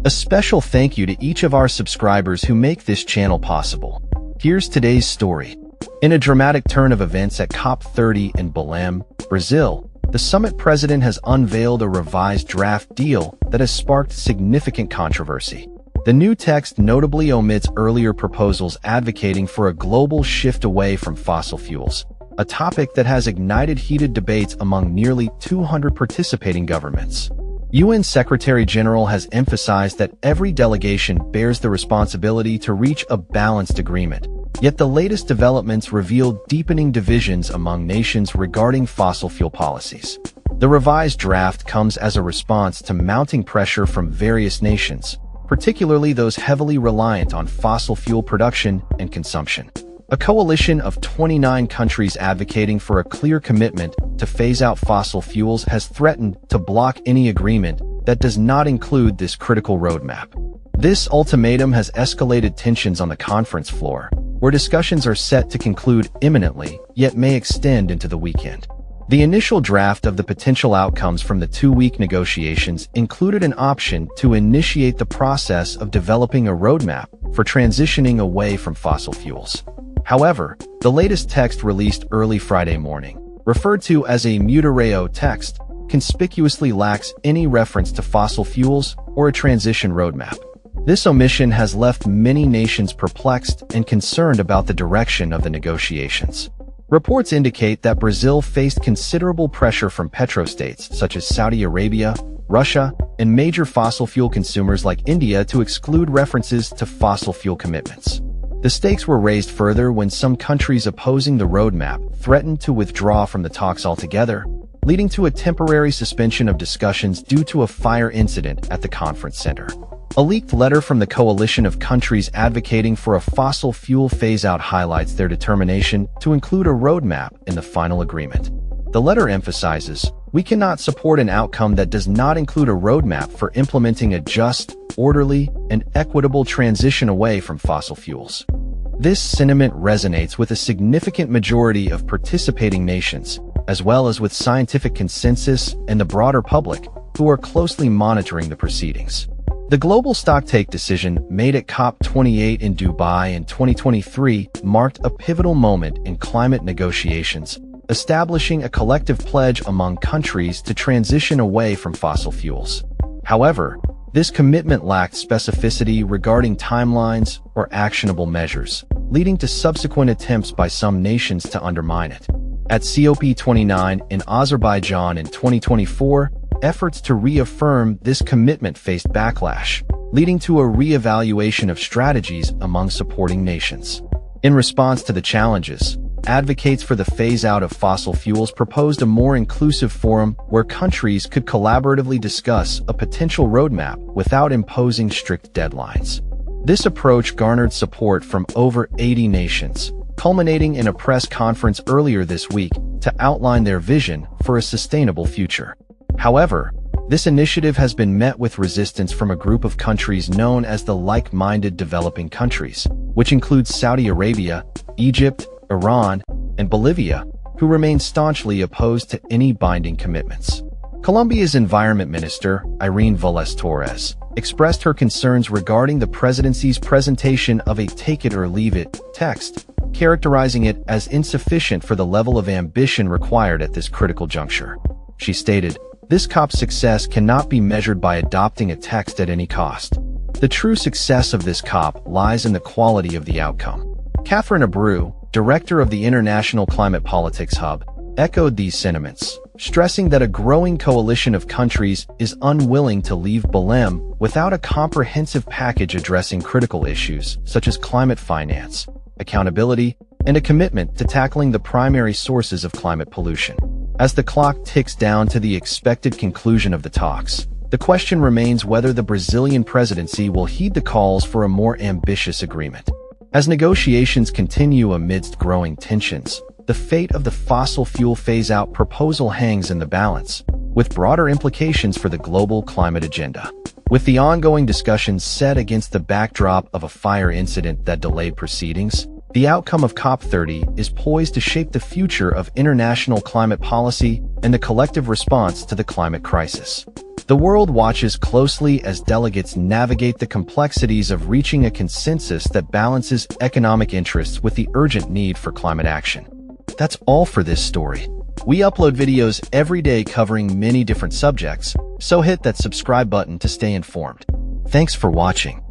A special thank you to each of our subscribers who make this channel possible. Here's today's story. In a dramatic turn of events at COP30 in Belem, Brazil, the summit president has unveiled a revised draft deal that has sparked significant controversy. The new text notably omits earlier proposals advocating for a global shift away from fossil fuels, a topic that has ignited heated debates among nearly 200 participating governments. UN Secretary-General has emphasized that every delegation bears the responsibility to reach a balanced agreement. Yet the latest developments reveal deepening divisions among nations regarding fossil fuel policies. The revised draft comes as a response to mounting pressure from various nations, particularly those heavily reliant on fossil fuel production and consumption. A coalition of 29 countries advocating for a clear commitment to phase out fossil fuels has threatened to block any agreement that does not include this critical roadmap. This ultimatum has escalated tensions on the conference floor, where discussions are set to conclude imminently, yet may extend into the weekend. The initial draft of the potential outcomes from the two-week negotiations included an option to initiate the process of developing a roadmap for transitioning away from fossil fuels. However, the latest text released early Friday morning, referred to as a mutireo text, conspicuously lacks any reference to fossil fuels or a transition roadmap. This omission has left many nations perplexed and concerned about the direction of the negotiations. Reports indicate that Brazil faced considerable pressure from petrostates such as Saudi Arabia, Russia, and major fossil fuel consumers like India to exclude references to fossil fuel commitments. The stakes were raised further when some countries opposing the roadmap threatened to withdraw from the talks altogether, leading to a temporary suspension of discussions due to a fire incident at the conference center. A leaked letter from the coalition of countries advocating for a fossil fuel phase-out highlights their determination to include a roadmap in the final agreement. The letter emphasizes, "We cannot support an outcome that does not include a roadmap for implementing a just, orderly, and equitable transition away from fossil fuels." This sentiment resonates with a significant majority of participating nations, as well as with scientific consensus and the broader public, who are closely monitoring the proceedings. The global stocktake decision made at COP28 in Dubai in 2023 marked a pivotal moment in climate negotiations, establishing a collective pledge among countries to transition away from fossil fuels. However, this commitment lacked specificity regarding timelines or actionable measures, leading to subsequent attempts by some nations to undermine it. At COP29 in Azerbaijan in 2024, efforts to reaffirm this commitment faced backlash, leading to a re-evaluation of strategies among supporting nations. In response to the challenges, advocates for the phase-out of fossil fuels proposed a more inclusive forum where countries could collaboratively discuss a potential roadmap without imposing strict deadlines. This approach garnered support from over 80 nations, culminating in a press conference earlier this week to outline their vision for a sustainable future. However, this initiative has been met with resistance from a group of countries known as the like-minded developing countries, which includes Saudi Arabia, Egypt, Iran, and Bolivia, who remain staunchly opposed to any binding commitments. Colombia's Environment Minister, Irene Vélez Torres, expressed her concerns regarding the presidency's presentation of a take-it-or-leave-it text, characterizing it as insufficient for the level of ambition required at this critical juncture. She stated, "This COP success cannot be measured by adopting a text at any cost. The true success of this COP lies in the quality of the outcome." Catherine Abreu, director of the International Climate Politics Hub, echoed these sentiments, stressing that a growing coalition of countries is unwilling to leave Belem without a comprehensive package addressing critical issues such as climate finance, accountability, and a commitment to tackling the primary sources of climate pollution. As the clock ticks down to the expected conclusion of the talks, the question remains whether the Brazilian presidency will heed the calls for a more ambitious agreement. As negotiations continue amidst growing tensions, the fate of the fossil fuel phase-out proposal hangs in the balance, with broader implications for the global climate agenda. With the ongoing discussions set against the backdrop of a fire incident that delayed proceedings, the outcome of COP30 is poised to shape the future of international climate policy and the collective response to the climate crisis. The world watches closely as delegates navigate the complexities of reaching a consensus that balances economic interests with the urgent need for climate action. That's all for this story. We upload videos every day covering many different subjects, so hit that subscribe button to stay informed. Thanks for watching.